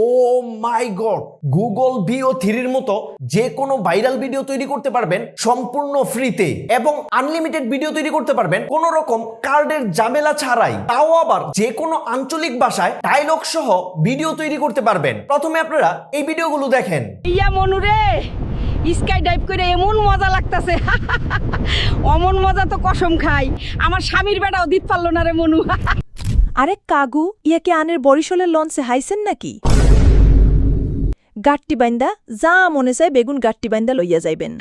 ও মাই god, Google ভিও 3 মতো যে কোনো ভাইরাল ভিডিও তৈরি করতে পারবেন সম্পূর্ণ ফ্রিতে এবং আনলিমিটেড ভিডিও তৈরি করতে পারবেন কোন রকম কার্ডের ঝামেলা ছাড়াই, তাও আবার যে কোনো আঞ্চলিক ভাষায় ডায়লগ সহ ভিডিও তৈরি করতে পারবেন। প্রথমে আপনারা এই ভিডিওগুলো দেখেন। ইয়া মনুরে স্কাই ডাইভ করে এমন মজা লাগতেছে, অমন মজা তো কসম খাই আমার স্বামীর বেটাও দিতে পারলো না রে মনু। আরে কাগু ইয়াকে আনের বরিশালের লঞ্চে হাইছেন নাকি? গাট্টি বাইন্দা যা মনে চায় বেগুন গাট্টি বাইন্দা লইয়া যাইবেন।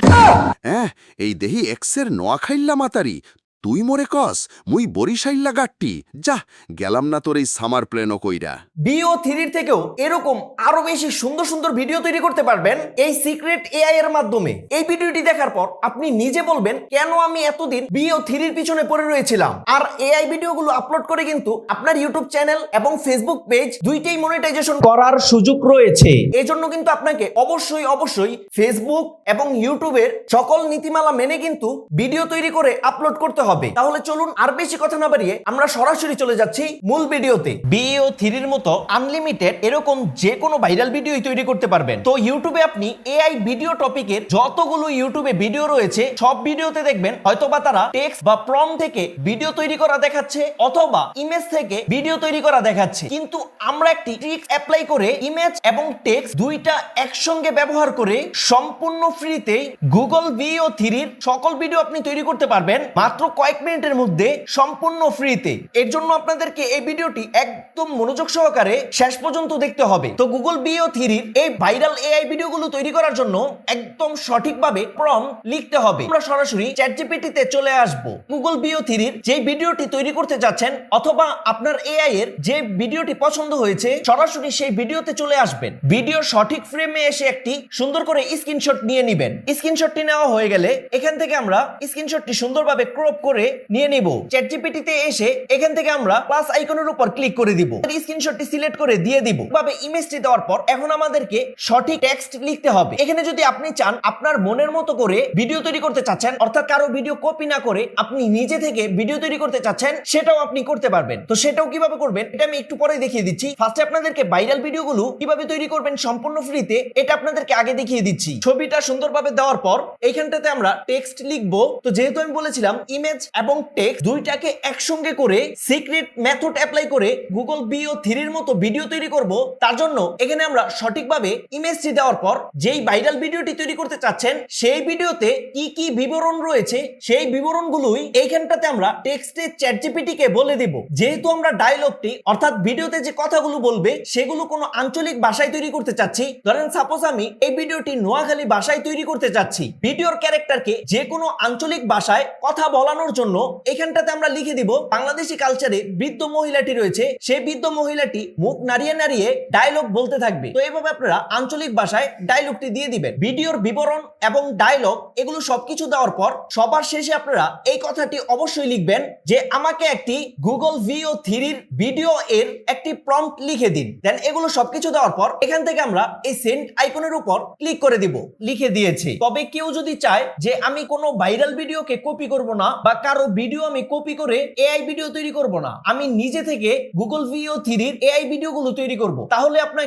এই দেহি এক্সের নোয়াখাইল্লা মাতারি তুই মোরে কস মুই বরিশাইল্লা গাট্টি যা গেলাম না তোর এই সামার প্লেনও কইরা। ভিও 3 থেকেও এরকম আরো বেশি সুন্দর সুন্দর ভিডিও তৈরি করতে পারবেন এই সিক্রেট এআই এর মাধ্যমে। এই ভিডিওটি দেখার পর আপনি নিজে বলবেন কেন আমি এতদিন ভিও 3 পিছনে পড়ে রয়েছিলাম। আর এআই ভিডিওগুলো আপলোড করে কিন্তু আপনার ইউটিউব চ্যানেল এবং ফেসবুক পেজ দুইটাই মনিটাইজেশন করার সুযোগ রয়েছে। এজন্য কিন্তু আপনাকে অবশ্যই ফেসবুক এবং ইউটিউবের সকল নীতিমালা মেনে কিন্তু ভিডিও তৈরি করে আপলোড করতে হবে। তাহলে চলুন আর বেশি কথা না বাড়িয়ে আমরা সরাসরি চলে যাচ্ছি মূল ভিডিওতে। ভিও 3 মতো আনলিমিটেড এরকম যে কোনো ভাইরাল ভিডিওই তৈরি করতে পারবেন। তো ইউটিউবে আপনি এআই ভিডিও টপিকের যতগুলো ইউটিউবে ভিডিও রয়েছে সব ভিডিওতে দেখবেন হয়তোবা তারা টেক্সট বা প্রম্পট থেকে ভিডিও তৈরি করা দেখাচ্ছে অথবা ইমেজ থেকে ভিডিও তৈরি করা দেখাচ্ছে, কিন্তু আমরা একটি ট্রিক অ্যাপ্লাই করে ইমেজ এবং টেক্সট দুইটা একসঙ্গে ব্যবহার করে সম্পূর্ণ ফ্রিতে গুগল ভিও 3 সকল ভিডিও আপনি তৈরি করতে পারবেন মাত্র কয়েক মিনিটের মধ্যে সম্পূর্ণ ফ্রিতে। এর জন্য আপনাদেরকে এই ভিডিওটি একদম মনোযোগ সহকারে শেষ পর্যন্ত দেখতে হবে। তো গুগল ভিও 3 এই ভাইরাল এআই ভিডিওগুলো তৈরি করার জন্য একদম সঠিকভাবে প্রম্পট লিখতে হবে। আমরা সরাসরি চ্যাটজিপিটি তে চলে আসব। গুগল ভিও 3 যে ভিডিওটি তৈরি করতে যাচ্ছেন অথবা আপনার এআই এর যে ভিডিওটি পছন্দ হয়েছে সরাসরি সেই ভিডিওতে চলে আসবেন। ভিডিও সঠিক ফ্রেমে এসে একটি সুন্দর করে স্ক্রিনশট নিয়ে নেবেন। স্ক্রিনশটটি নেওয়া হয়ে গেলে এখান থেকে আমরা স্ক্রিনশটটি সুন্দরভাবে ক্রপ করে নিয়ে নিব। চ্যাটজিপিটি তে এসে এখান থেকে আমরা প্লাস আইকনের উপর ক্লিক করে দিব, স্ক্রিনশটটি সিলেক্ট করে দিয়ে দিব। ভাবে ইমেজটি দেওয়ার পর এখন আমাদেরকে সঠিক টেক্সট লিখতে হবে। এখানে যদি আপনি চান আপনার মনের মতো করে ভিডিও তৈরি করতে চাচ্ছেন, অর্থাৎ কারো ভিডিও কপি না করে আপনি নিজে থেকে ভিডিও তৈরি করতে চাচ্ছেন, সেটাও আপনি করতে পারবেন। তো সেটাও কিভাবে করবেন এটা আমি একটু পরে দেখিয়ে দিচ্ছি। ফার্স্টে আপনাদেরকে ভাইরাল ভিডিওগুলো কিভাবে তৈরি করবেন সম্পূর্ণ ফ্রিতে এটা আপনাদেরকে আগে দেখিয়ে দিচ্ছি। ছবিটা সুন্দরভাবে দেওয়ার পর এইখানটাতে আমরা টেক্সট লিখবো। তো যেহেতু আমি বলেছিলাম ইমেজ এবং টেক্সট দুইটাকে একসঙ্গে করে সিক্রেট মেথড অ্যাপ্লাই করে গুগল ভিও 3 এর মতো ভিডিও তৈরি করব, তার জন্য এখানে আমরা সঠিকভাবে ইমেজটি দেওয়ার পর যেই ভাইরাল ভিডিওটি তৈরি করতে চাচ্ছেন সেই ভিডিওতে কি কি বিবরণ রয়েছে সেই বিবরণগুলোই এইখানটাতে আমরা টেক্সটে চ্যাটজিপিটি কে বলে দেব। যেহেতু আমরা ডায়লগটি অর্থাৎ ভিডিওতে যে কথাগুলো বলবে সেগুলো কোনো আঞ্চলিক ভাষায় তৈরি করতে চাচ্ছি, ধরেন সাপোজ আমি এই ভিডিওটি নোয়াখালী ভাষায় তৈরি করতে চাচ্ছি, ভিডিওর ক্যারেক্টারকে যে কোনো আঞ্চলিক ভাষায় কথা বলানোর জন্য এখানটাতে আমরা লিখে দিব বাংলাদেশি কালচারে বৃদ্ধ মহিলাটি রয়েছে, সেই বৃদ্ধ মহিলাটি মুখ নাড়িয়ে নাড়িয়ে ডায়লগ বলতে থাকবে। তো এইভাবে আপনারা আঞ্চলিক ভাষায় ডায়লগটি দিয়ে দিবেন। ভিডিওর বিবরণ এবং ডায়লগ এগুলো সবকিছু দেওয়ার পর সবার শেষে আপনারা এই কথাটি অবশ্যই লিখবেন যে আমাকে একটি গুগল ভিও 3 ভিডিও এর একটি প্রম্পট লিখে দিন। দেন এগুলো সবকিছু দেওয়ার পর এখান থেকে আমরা এই সেন্ড আইকনের উপর ক্লিক করে দিব। লিখে দিয়েছি। তবে কেউ যদি চায় যে আমি কোনো ভাইরাল ভিডিওকে কপি করব না বা কারো ভিডিও আমি কপি করে এআই ভিডিও তৈরি করব না, আমি নিজে থেকে গুগল ভিও 3 এআই ভিডিওগুলো তৈরি করব, তাহলে আপনি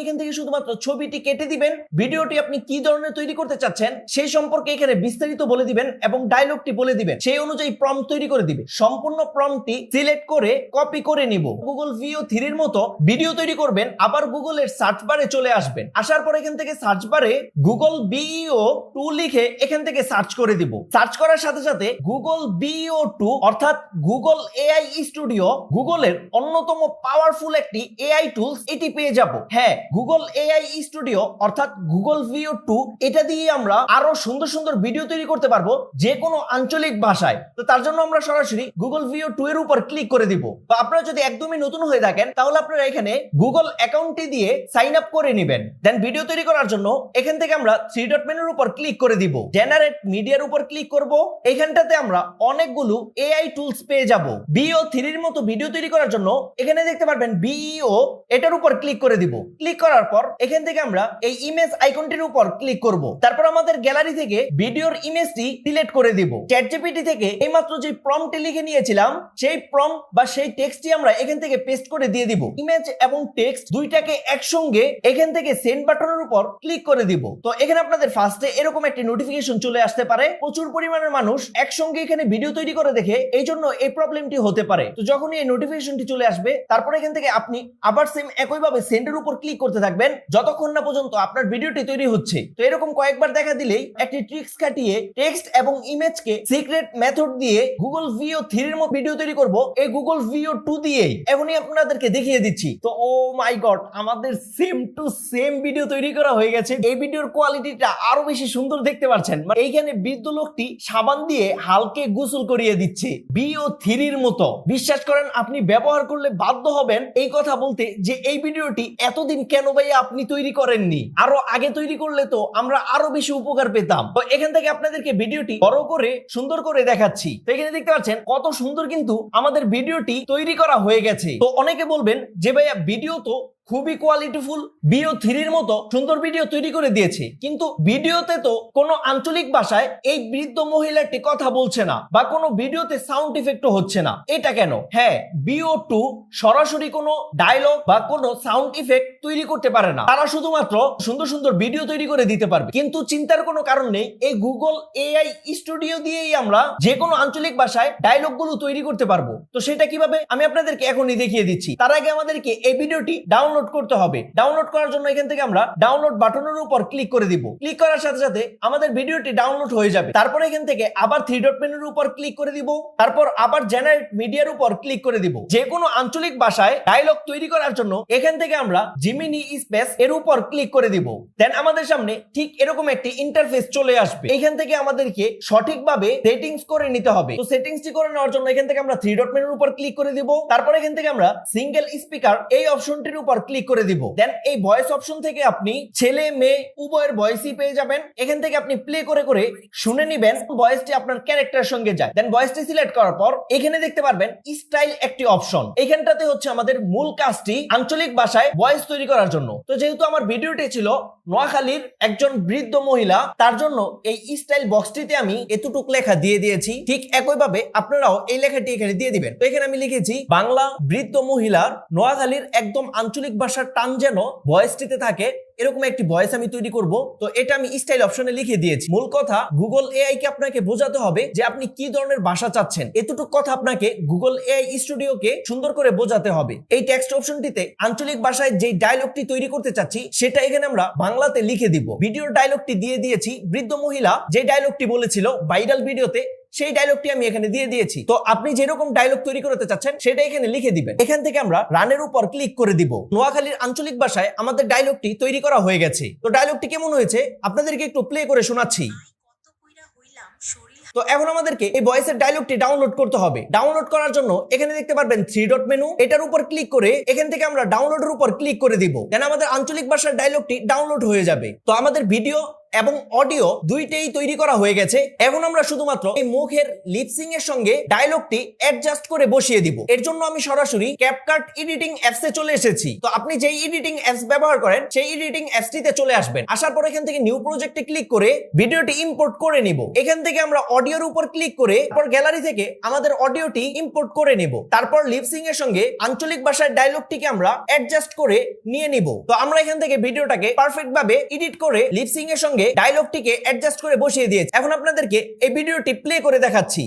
এখান থেকে শুধুমাত্র ছবিটি কেটে দিবেন, ভিডিওটি আপনি কি ধরনের তৈরি করতে চাচ্ছেন সেই সম্পর্কে এখানে বিস্তারিত বলে দিবেন এবং ডায়লগটি বলে দিবেন, সেই অনুযায়ী প্রম্পট তৈরি করে দিবে। সম্পূর্ণ প্রম্পটটি সিলেক্ট করে কপি করে নিব। গুগল ভিও 3 এর মতো ভিডিও তৈরি করবেন, আবার গুগলের সার্চ বারে চলে আসবেন। আসার পর এখান থেকে সার্চ বারে গুগল ভিও 2 লিখে এখান থেকে সার্চ করে দিব। সার্চ করার সাথে সাথে গুগল ভিও 2 অর্থাৎ গুগল এআই স্টুডিও গুগলের অন্যতম পাওয়ারফুল একটি এআই টুলস এটি পেয়ে যাব। হ্যাঁ, গুগল এআই স্টুডিও অর্থাৎ গুগল ভিও 2 এটা দিয়ে আমরা আরো সুন্দর সুন্দর ভিডিও তৈরি করতে পারবো যে কোনো আঞ্চলিক ভাষায়। তো তার জন্য আমরা সরাসরি গুগল ভিও 2 এর উপর ক্লিক করে দিব। তো আপনারা যদি একদমই নতুন হয়ে থাকেন তাহলে আপনারা এখানে গুগল অ্যাকাউন্টটি দিয়ে সাইন আপ করে নেবেন। দেন ভিডিও তৈরি করার জন্য এখান থেকে আমরা থ্রি ডট মেনুর উপর ক্লিক করে দিব। জেনারেট মিডিয়ার উপর ক্লিক করব। এখানটাতে আমরা অনেকগুলো এআই টুলস পেয়ে যাব। বিও 3 এর মতো ভিডিও তৈরি করার জন্য এখানে দেখতে পারবেন বিইও, এটার উপর ক্লিক করে দিব। ক্লিক করার পর এখান থেকে আমরা এই ইমেজ আইকনটির উপর ক্লিক করব। তারপর আমাদের গ্যালারি থেকে ভিডিওর ইমেজটি সিলেক্ট করে দিব। চ্যাটজিপিটি থেকে এইমাত্র যে প্রম্পটটি লিখে নিয়েছিলাম সেই প্রম্পট বা সেই টেক্সটটি আমরা এখান থেকে পেস্ট করে দিয়ে দিব। ইমেজ এবং টেক্সট দুইটাকে একসঙ্গে এখান থেকে সেন্ড বাটনের উপর ক্লিক করে দিব। তো এখানে আপনাদের ফার্স্টে এরকম একটি নোটিফিকেশন চলে আসতে পারে। প্রচুর পরিমাণের মানুষ একসঙ্গে এখানে ভিডিও তৈরি করে দেখে এই জন্য এই প্রবলেমটি হতে পারে। তো যখনই এই নোটিফিকেশনটি চলে আসবে তারপর এখান থেকে আপনি আবার সেম একইভাবে সেন্ডের উপর ক্লিক করতে থাকবেন যতক্ষণ না পর্যন্ত আপনার ভিডিওটি তৈরি হচ্ছে। তো এরকম কয়েকবার দেখা দিলেই একটি ট্রিক্স খাটিয়ে টেক্সট এবং ইমেজকে সিক্রেট মেথড দিয়ে গুগল ভিও 3 এর মতো ভিডিও তৈরি করব এই গুগল ভিও 2 দিয়েই। এখনই আপনাদেরকে দেখিয়ে দিচ্ছি। তো ও মাই গড, আমাদের সেম টু সেম ভিডিও তৈরি করা হয়ে গেছে। এই ভিডিওর কোয়ালিটিটা আরো বেশি সুন্দর দেখতে পাচ্ছেন। মানে এইখানে বৃদ্ধ লোকটি সাবান দিয়ে হালকে গোসল করিয়ে দিচ্ছে ভিও 3 এর মতো। বিশ্বাস করেন আপনি ব্যবহার করলে বাধ্য হবেন এই কথা বলতে যে এই ভিডিওটি এতদিন কেন ভাই আপনি তৈরি করেননি, আরো আগে তৈরি করলে তো আমরা আরো বেশি উপকার পেতাম। তো এখান থেকে আপনাদেরকে ভিডিওটি বড় করে সুন্দর করে দেখাচ্ছি। তো এখানে দেখতে পাচ্ছেন কত সুন্দর কিন্তু আমাদের ভিডিওটি তৈরি করা হয়ে গেছে। তো অনেকে বলবেন যে ভাইয়া ভিডিও তো খুবই কোয়ালিটিফুল, ভিও 3 এর মতো সুন্দর ভিডিও তৈরি করে দিয়েছে, কিন্তু ভিডিওতে তো কোনো আঞ্চলিক ভাষায় এই বৃদ্ধ মহিলাটি কথা বলছে না বা কোনো ভিডিওতে সাউন্ড ইফেক্টও হচ্ছে না, এটা কেন? হ্যাঁ, ভিও 2 সরাসরি কোনো ডায়লগ বা কোনো সাউন্ড ইফেক্ট তৈরি করতে পারে না। তারা শুধুমাত্র সুন্দর সুন্দর ভিডিও তৈরি করে দিতে পারবে। কিন্তু চিন্তার কোনো কারণ নেই, এই গুগল এআই স্টুডিও দিয়েই আমরা যে কোনো আঞ্চলিক ভাষায় ডায়লগ গুলো তৈরি করতে পারবো। তো সেটা কিভাবে আমি আপনাদেরকে এখনই দেখিয়ে দিচ্ছি। তার আগে আমাদেরকে এই ভিডিওটি ডাউনলোড করতে হবে। ডাউনলোড করার জন্য এখান থেকে আমরা ডাউনলোড বাটনের উপর ক্লিক করে দিব। ক্লিক করার সাথে সাথে আমাদের ভিডিওটি ডাউনলোড হয়ে যাবে। তারপর এখান থেকে আবার 3 ডট মেনুর উপর ক্লিক করে দিব। তারপর আবার জেনারেট মিডিয়ার উপর ক্লিক করে দিব। যে কোনো আঞ্চলিক ভাষায় ডায়লগ তৈরি করার জন্য এখান থেকে আমরা জিমিনি স্পেস এর উপর ক্লিক করে দিব। দেন আমাদের সামনে ঠিক এরকম একটি ইন্টারফেস চলে আসবে। এখান থেকে আমাদেরকে সঠিকভাবে সেটিংস করে নিতে হবে। তো সেটিংসটি করে নেওয়ার জন্য এখান থেকে আমরা 3 ডট মেনুর উপর ক্লিক করে দিব। তারপর এখান থেকে আমরা সিঙ্গেল স্পিকার এই অপশনটির উপর ক্লিক করে দিব। দেন এই ভয়েস অপশন থেকে আপনি ছেলে মেয়ে উভয়ের ভয়েসই পেয়ে যাবেন। এখান থেকে আপনি প্লে করে করে শুনে নেবেন ভয়েসটি আপনার ক্যারেক্টারের সঙ্গে যায়। দেন ভয়েসটি সিলেক্ট করার পর এখানে দেখতে পারবেন স্টাইল একটি অপশন। এখানটাতে হচ্ছে আমাদের মূল কাজটি আঞ্চলিক ভাষায় ভয়েস তৈরি করার জন্য। তো যেহেতু আমার ভিডিওটি ছিল নোয়াখালীর একজন বৃদ্ধ মহিলা, তার জন্য এই স্টাইল বক্সটিতে আমি এতটুক লেখা দিয়ে দিয়েছি। ঠিক একইভাবে আপনারাও এই লেখাটি এখানে দিয়ে দিবেন। তো এখানে আমি লিখেছি বাংলা বৃদ্ধ মহিলার নোয়াখালীর একদম আঞ্চলিক ভাষার টান যেন ভয়েসটিতে থাকে, এরকম একটি ভয়েস আমি তৈরি করব। তো এটা আমি স্টাইল অপশনে লিখে দিয়েছি। মূল কথা গুগল এআই কে আপনাকে বোঝাতে হবে যে আপনি কি ধরনের ভাষা চাচ্ছেন। এতটুকু কথা আপনাকে গুগল এআই স্টুডিওকে সুন্দর করে বোঝাতে হবে। এই টেক্সট অপশনটিতে আঞ্চলিক ভাষায় যে ডায়লগটি তৈরি করতে চাচ্ছি সেটা এখানে আমরা বাংলাতে লিখে দিব। ভিডিওর ডায়লগটি দিয়ে দিয়েছি। বৃদ্ধ মহিলা যে ডায়লগটি বলেছিল ভাইরাল ভিডিওতে সেই ডায়লগটি আমি এখানে দিয়ে দিয়েছি। তো আপনি যেরকম ডায়লগ তৈরি করতে চাচ্ছেন সেটা এখানে লিখে দিবেন। এখান থেকে আমরা রানের উপর ক্লিক করে দিব। নোয়াখালীর আঞ্চলিক ভাষায় আমাদের ডায়লগটি তৈরি করা হয়ে গেছে। তো ডায়লগটি কেমন হয়েছে আপনাদেরকে একটু প্লে করে শোনাচ্ছি। তো এখন আমাদেরকে এই ভয়েসের ডায়লগটি ডাউনলোড করতে হবে। ডাউনলোড করার জন্য এখানে দেখতে পারবেন 3 ডট মেনু, এটার উপর ক্লিক করে এখান থেকে আমরা ডাউনলোডের উপর ক্লিক করে দিব। দেন আমাদের আঞ্চলিক ভাষার ডায়লগটি ডাউনলোড হয়ে যাবে। তো আমাদের ভিডিও এবং অডিও দুইটাই তৈরি করা হয়ে গেছে। এখন আমরা শুধুমাত্র এই মুখের লিপসিং এর সঙ্গে ডায়লগটি অ্যাডজাস্ট করে বসিয়ে দিব। এর জন্য আমি সরাসরি ক্যাপকাট এডিটিং অ্যাপস এ চলে এসেছি। তো আপনি যেই এডিটিং অ্যাপস ব্যবহার করেন সেই এডিটিং অ্যাপসটিতে চলে আসবেন। আসার পর এখান থেকে নিউ প্রজেক্টে ক্লিক করে ভিডিওটি ইম্পোর্ট করে নিব। এখান থেকে আমরা অডিওর উপর ক্লিক করে তারপর গ্যালারি থেকে আমাদের অডিওটি ইম্পোর্ট করে নিব। তারপর লিপসিং এর সঙ্গে আঞ্চলিক ভাষার ডায়লগটিকে আমরা অ্যাডজাস্ট করে নিয়ে নিব। তো আমরা এখান থেকে ভিডিওটাকে পারফেক্ট ভাবে এডিট করে লিপসিং এর সঙ্গে ডায়লগটিকে অ্যাডজাস্ট করে বসিয়ে দিয়েছি। এখন আপনাদেরকে এই ভিডিওটি প্লে করে দেখাচ্ছি।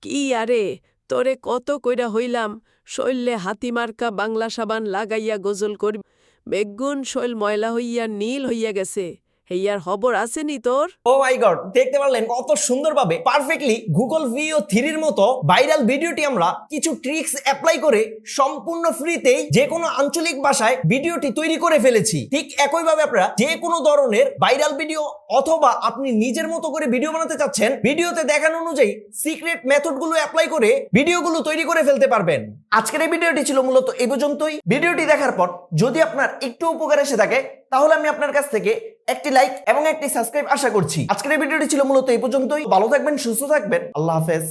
কি আরে তোরে কত কইরা হইলাম শৈলে হাতিমার্কা বাংলা সাবান লাগাইয়া গজল করি, বেগুন শৈল ময়লা হইয়া নীল হইয়া গেছে, হেয়ার খবর আসেনি তোর? ও মাই গড, দেখতে পারলেন কত সুন্দরভাবে পারফেক্টলি গুগল ভিও 3 এর মতো ভাইরাল ভিডিওটি আমরা কিছু ট্রিক্স অ্যাপ্লাই করে সম্পূর্ণ ফ্রিতেই যে কোনো আঞ্চলিক ভাষায় ভিডিওটি তৈরি করে ফেলেছি। ঠিক একইভাবে আপনারা যে কোনো ধরনের ভাইরাল ভিডিও অথবা আপনি নিজের মতো করে ভিডিও বানাতে চাচ্ছেন, ভিডিওতে দেখানো অনুযায়ী সিক্রেট মেথডগুলো অ্যাপ্লাই করে ভিডিওগুলো তৈরি করে ফেলতে পারবেন। আজকের এই ভিডিওটি ছিল মূলত এই পর্যন্তই। ভিডিওটি দেখার পর যদি আপনার একটু উপকার এসে থাকে তাহলে আমি আপনার কাছ থেকে একটি লাইক এবং একটি সাবস্ক্রাইব আশা করছি। আজকের এই ভিডিওটি ছিল মূলত এই পর্যন্তই। ভালো থাকবেন, সুস্থ থাকবেন, আল্লাহ হাফেজ।